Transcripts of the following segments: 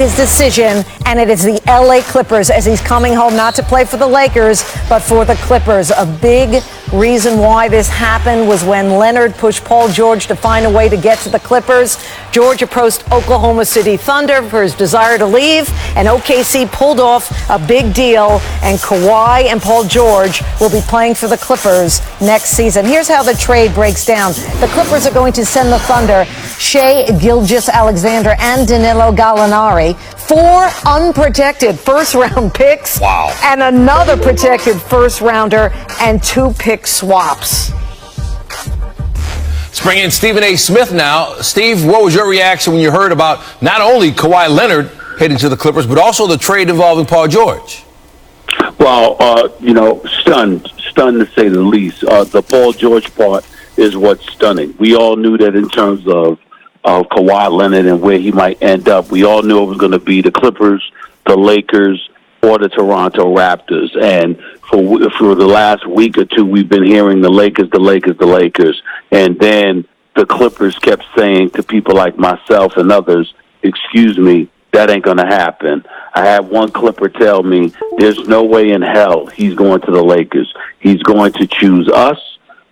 His decision, and it is the LA Clippers as he's coming home not to play for the Lakers, but for the Clippers. A big reason why this happened was when Leonard pushed Paul George to find a way to get to the Clippers. George approached Oklahoma City Thunder for his desire to leave, and OKC pulled off a big deal, and Kawhi and Paul George will be playing for the Clippers next season. Here's how the trade breaks down. The Clippers are going to send the Thunder Shai Gilgeous-Alexander and Danilo Gallinari, 4 unprotected first-round picks, and another protected first-rounder and 2 pick swaps. Let's bring in Stephen A. Smith now. Steve, what was your reaction when you heard about not only Kawhi Leonard heading to the Clippers, but also the trade involving Paul George? Well, stunned to say the least. The Paul George part is what's stunning. We all knew that in terms of Kawhi Leonard and where he might end up. We all knew it was going to be the Clippers, the Lakers, or the Toronto Raptors. And for the last week or two, we've been hearing the Lakers. And then the Clippers kept saying to people like myself and others, excuse me, that ain't going to happen. I had one Clipper tell me, there's no way in hell he's going to the Lakers. He's going to choose us,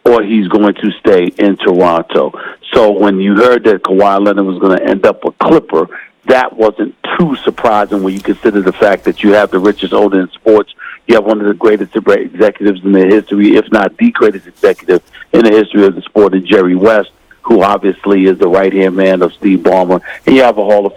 or he's going to stay in Toronto. So when you heard that Kawhi Leonard was going to end up a Clipper, that wasn't too surprising when you consider the fact that you have the richest owner in sports. You have one of the greatest executives in the history, if not the greatest executive in the history of the sport, in Jerry West, who obviously is the right-hand man of Steve Ballmer. And you have a Hall of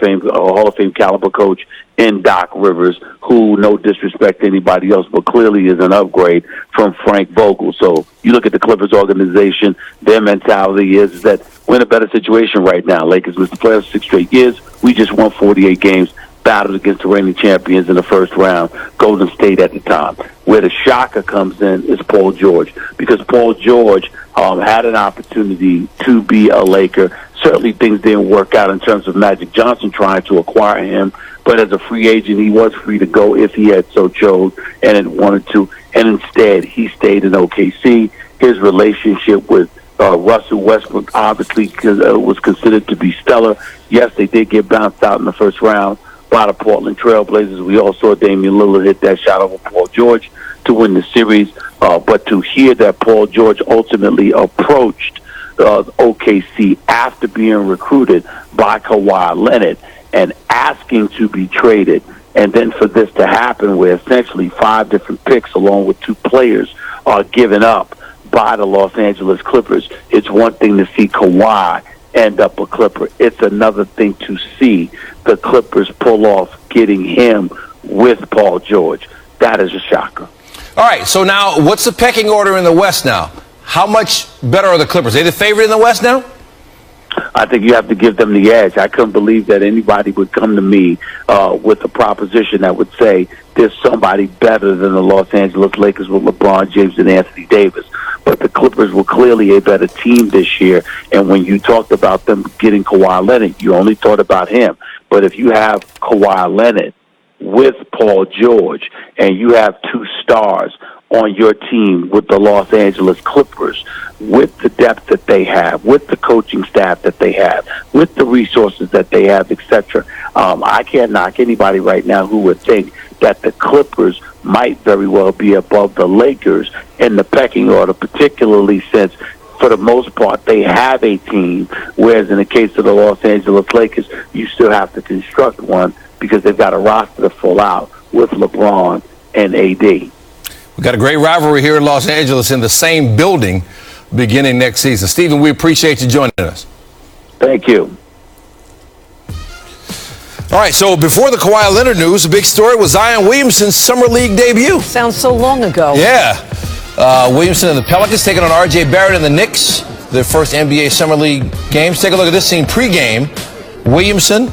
Fame caliber coach in Doc Rivers, who, no disrespect to anybody else, but clearly is an upgrade from Frank Vogel. So you look at the Clippers organization, their mentality is that we're in a better situation right now. Lakers missed the playoffs 6 straight years. We just won 48 games, battled against the reigning champions in the first round, Golden State at the time. Where the shocker comes in is Paul George, because Paul George had an opportunity to be a Laker. Certainly things didn't work out in terms of Magic Johnson trying to acquire him, but as a free agent, he was free to go if he had so chose and had wanted to. And instead, he stayed in OKC. His relationship with Russell Westbrook obviously was considered to be stellar. Yes, they did get bounced out in the first round by the Portland Trail Blazers. We all saw Damian Lillard hit that shot over Paul George to win the series. But to hear that Paul George ultimately approached OKC after being recruited by Kawhi Leonard and asking to be traded, and then for this to happen where essentially 5 different picks along with 2 players are given up by the Los Angeles Clippers, it's one thing to see Kawhi end up a Clipper. It's another thing to see the Clippers pull off getting him with Paul George. That is a shocker. All right, so now what's the pecking order in the West now? How much better are the Clippers? Are they the favorite in the West now? I think you have to give them the edge. I couldn't believe that anybody would come to me with a proposition that would say there's somebody better than the Los Angeles Lakers with LeBron James and Anthony Davis. But the Clippers were clearly a better team this year. And when you talked about them getting Kawhi Leonard, you only thought about him. But if you have Kawhi Leonard with Paul George and you have 2 stars on your team with the Los Angeles Clippers, with the depth that they have, with the coaching staff that they have, with the resources that they have, etc. I can't knock anybody right now who would think that the Clippers might very well be above the Lakers in the pecking order, particularly since, for the most part, they have a team, whereas in the case of the Los Angeles Lakers, you still have to construct one because they've got a roster to full out with LeBron and AD. We've got a great rivalry here in Los Angeles in the same building beginning next season. Stephen, we appreciate you joining us. Thank you. All right, so before the Kawhi Leonard news, the big story was Zion Williamson's Summer League debut. Sounds so long ago. Yeah. Williamson and the Pelicans taking on R.J. Barrett and the Knicks, their first NBA Summer League games. Take a look at this scene pregame. Williamson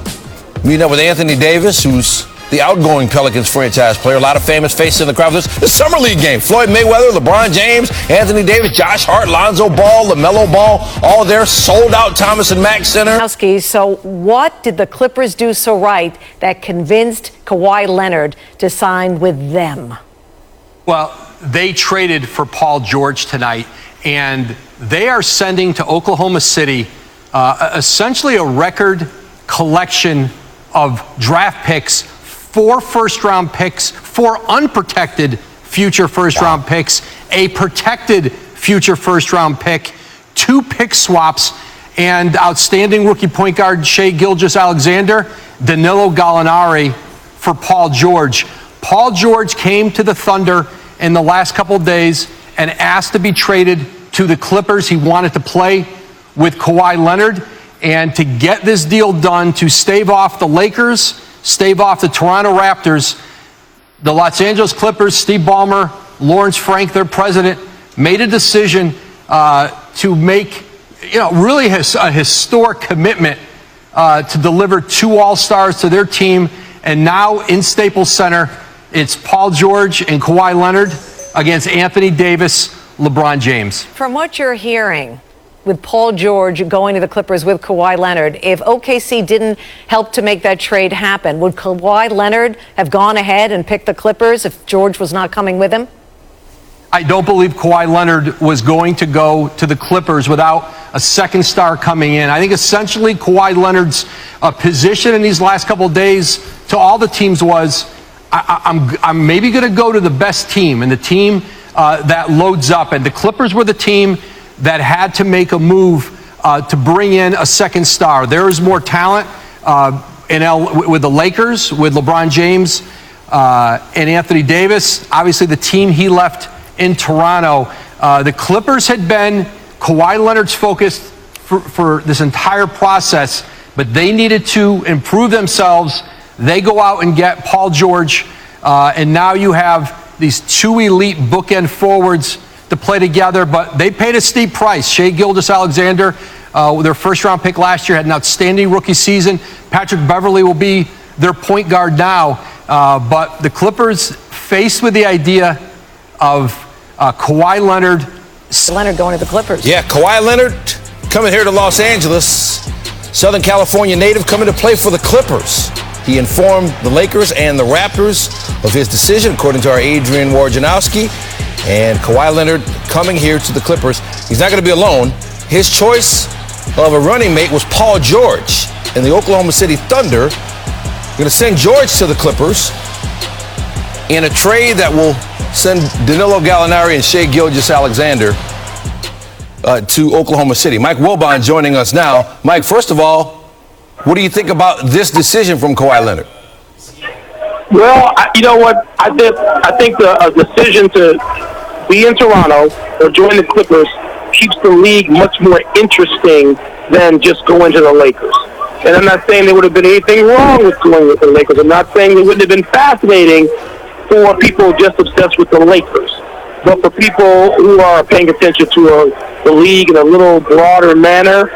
meeting up with Anthony Davis, who's the outgoing Pelicans franchise player. A lot of famous faces in the crowd. This Summer League game. Floyd Mayweather, LeBron James, Anthony Davis, Josh Hart, Lonzo Ball, LaMelo Ball, all there, sold out Thomas and Mack Center. So what did the Clippers do so right that convinced Kawhi Leonard to sign with them? Well, they traded for Paul George tonight, and they are sending to Oklahoma City essentially a record collection of draft picks, 4 first-round picks, 4 unprotected future first-round picks, a protected future first-round pick, 2 pick swaps, and outstanding rookie point guard Shai Gilgeous-Alexander, Danilo Gallinari for Paul George. Paul George came to the Thunder in the last couple of days and asked to be traded to the Clippers. He wanted to play with Kawhi Leonard, and to get this deal done to stave off the Lakers, stave off the Toronto Raptors, the Los Angeles Clippers, Steve Ballmer, Lawrence Frank, their president, made a decision to make, really a historic commitment to deliver 2 All-Stars to their team. And now in Staples Center, it's Paul George and Kawhi Leonard against Anthony Davis, LeBron James. From what you're hearing, with Paul George going to the Clippers with Kawhi Leonard, if OKC didn't help to make that trade happen, would Kawhi Leonard have gone ahead and picked the Clippers if George was not coming with him? I don't believe Kawhi Leonard was going to go to the Clippers without a second star coming in. I think essentially Kawhi Leonard's position in these last couple of days to all the teams was, I'm maybe going to go to the best team, and the team that loads up. And the Clippers were the team that had to make a move to bring in a second star. There is more talent with the Lakers, with LeBron James and Anthony Davis. Obviously, the team he left in Toronto. The Clippers had been Kawhi Leonard's focus for this entire process, but they needed to improve themselves. They go out and get Paul George, and now you have these 2 elite bookend forwards to play together, but they paid a steep price. Shai Gilgeous-Alexander, their first-round pick last year, had an outstanding rookie season. Patrick Beverley will be their point guard now, but the Clippers, faced with the idea of Kawhi Leonard. Leonard going to the Clippers. Yeah, Kawhi Leonard coming here to Los Angeles. Southern California native coming to play for the Clippers. He informed the Lakers and the Raptors of his decision, according to our Adrian Wojnarowski. And Kawhi Leonard coming here to the Clippers. He's not going to be alone. His choice of a running mate was Paul George. And the Oklahoma City Thunder going to send George to the Clippers in a trade that will send Danilo Gallinari and Shai Gilgeous-Alexander to Oklahoma City. Mike Wilbon joining us now. Mike, first of all, what do you think about this decision from Kawhi Leonard? Well, you know what? I think the decision to be in Toronto or join the Clippers keeps the league much more interesting than just going to the Lakers. And I'm not saying there would have been anything wrong with going with the Lakers. I'm not saying it wouldn't have been fascinating for people just obsessed with the Lakers. But for people who are paying attention to the league in a little broader manner,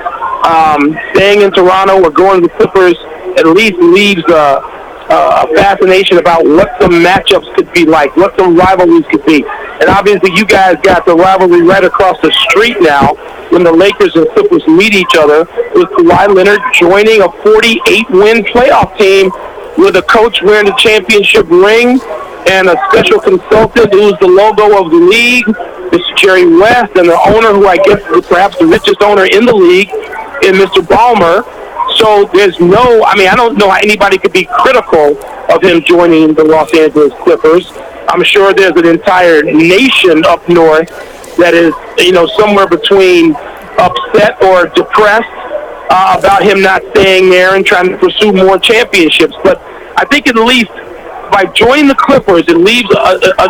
staying in Toronto or going to the Clippers at least leaves a fascination about what some matchups could be like, what some rivalries could be. And obviously you guys got the rivalry right across the street now when the Lakers and Clippers meet each other, with Kawhi Leonard joining a 48-win playoff team with a coach wearing the championship ring and a special consultant who's the logo of the league, Mr. Jerry West, and the owner, who I guess is perhaps the richest owner in the league, in Mr. Ballmer. So there's I don't know how anybody could be critical of him joining the Los Angeles Clippers. I'm sure there's an entire nation up north that is, somewhere between upset or depressed about him not staying there and trying to pursue more championships. But I think at least by joining the Clippers, it leaves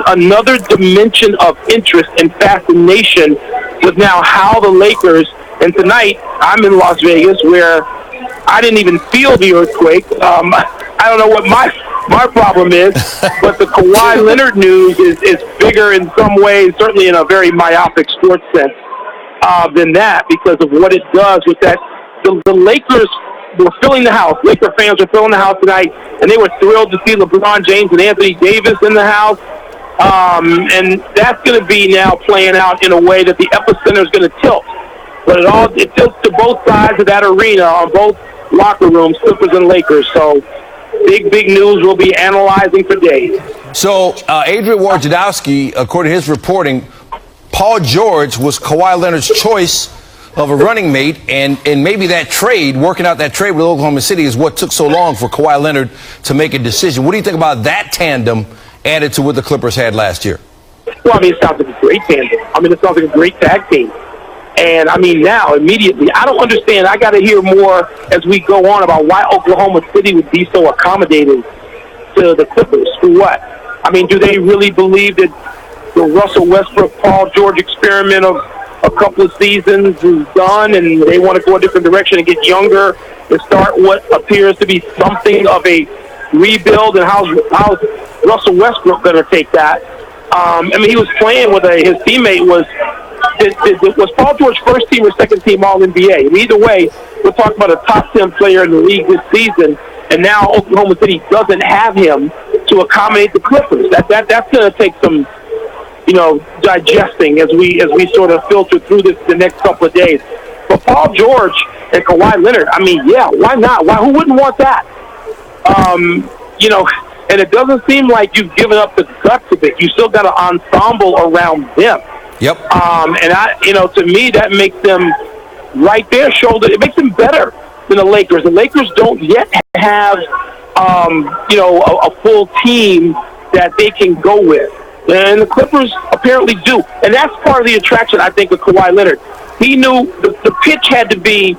another dimension of interest and fascination with now how the Lakers, and tonight I'm in Las Vegas where I didn't even feel the earthquake. I don't know what my problem is, but the Kawhi Leonard news is bigger in some ways, certainly in a very myopic sports sense, than that, because of what it does with that. The Lakers were filling the house. Laker fans were filling the house tonight, and they were thrilled to see LeBron James and Anthony Davis in the house. And that's going to be now playing out in a way that the epicenter is going to tilt. But it tilts to both sides of that arena, on both locker rooms, Clippers and Lakers. So big news we'll be analyzing for days. So Adrian Wojnarowski, according to his reporting, Paul George was Kawhi Leonard's choice of a running mate, and maybe that trade, working out that trade with Oklahoma City, is what took so long for Kawhi Leonard to make a decision. What do you think about that tandem added to what the Clippers had last year? Well, I mean, it sounds like a great tandem. I mean, it sounds like a great tag team. And, I mean, now, immediately, I don't understand. I got to hear more as we go on about why Oklahoma City would be so accommodating to the Clippers. For what? I mean, do they really believe that the Russell Westbrook, Paul George experiment of a couple of seasons is done and they want to go a different direction and get younger and start what appears to be something of a rebuild? And how's Russell Westbrook going to take that? I mean, he was playing with his teammate was Paul George first team or second team All-NBA? And either way, we're talking about a top 10 player in the league this season, and now Oklahoma City doesn't have him to accommodate the Clippers. That's going to take some, digesting as we sort of filter through the next couple of days. But Paul George and Kawhi Leonard, I mean, yeah, why not? Who wouldn't want that? And it doesn't seem like you've given up the guts of it. You still got an ensemble around them. Yep. To me, that makes them right there. It makes them better than the Lakers. The Lakers don't yet have, a full team that they can go with, and the Clippers apparently do. And that's part of the attraction, I think, with Kawhi Leonard. He knew the pitch had to be,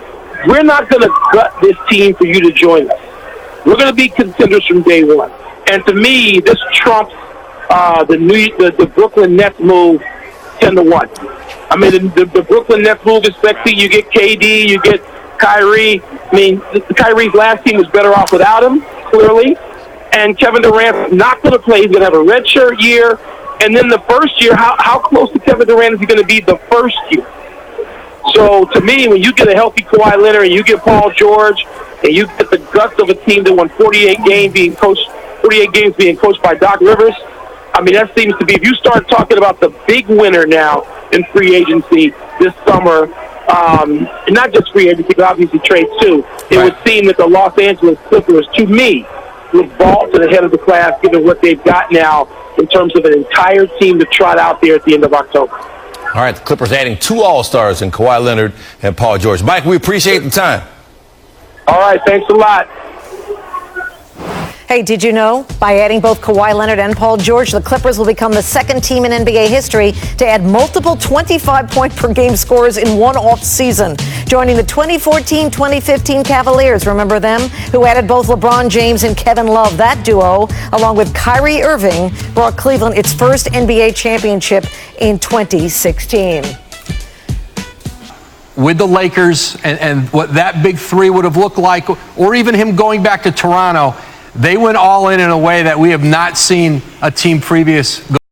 we're not going to gut this team for you to join us. We're going to be contenders from day one. And to me, this trumps the Brooklyn Nets move 10-1. I mean, the Brooklyn Nets move is sexy. You get KD, you get Kyrie. I mean, Kyrie's last team was better off without him, clearly. And Kevin Durant's not going to play. He's going to have a redshirt year. And then the first year, how close to Kevin Durant is he going to be the first year? So, to me, when you get a healthy Kawhi Leonard and you get Paul George and you get the guts of a team that won 48 games being coached by Doc Rivers, I mean, that seems to be, if you start talking about the big winner now in free agency this summer, not just free agency, but obviously trades too, it would seem that the Los Angeles Clippers, to me, would vault to the head of the class given what they've got now in terms of an entire team to trot out there at the end of October. All right, the Clippers adding 2 All-Stars in Kawhi Leonard and Paul George. Mike, we appreciate the time. All right, thanks a lot. Hey, did you know? By adding both Kawhi Leonard and Paul George, the Clippers will become the second team in NBA history to add multiple 25-point-per-game scorers in one off-season, joining the 2014-2015 Cavaliers, remember them, who added both LeBron James and Kevin Love. That duo, along with Kyrie Irving, brought Cleveland its first NBA championship in 2016. With the Lakers and what that big three would have looked like, or even him going back to Toronto, they went all in a way that we have not seen a team previous go.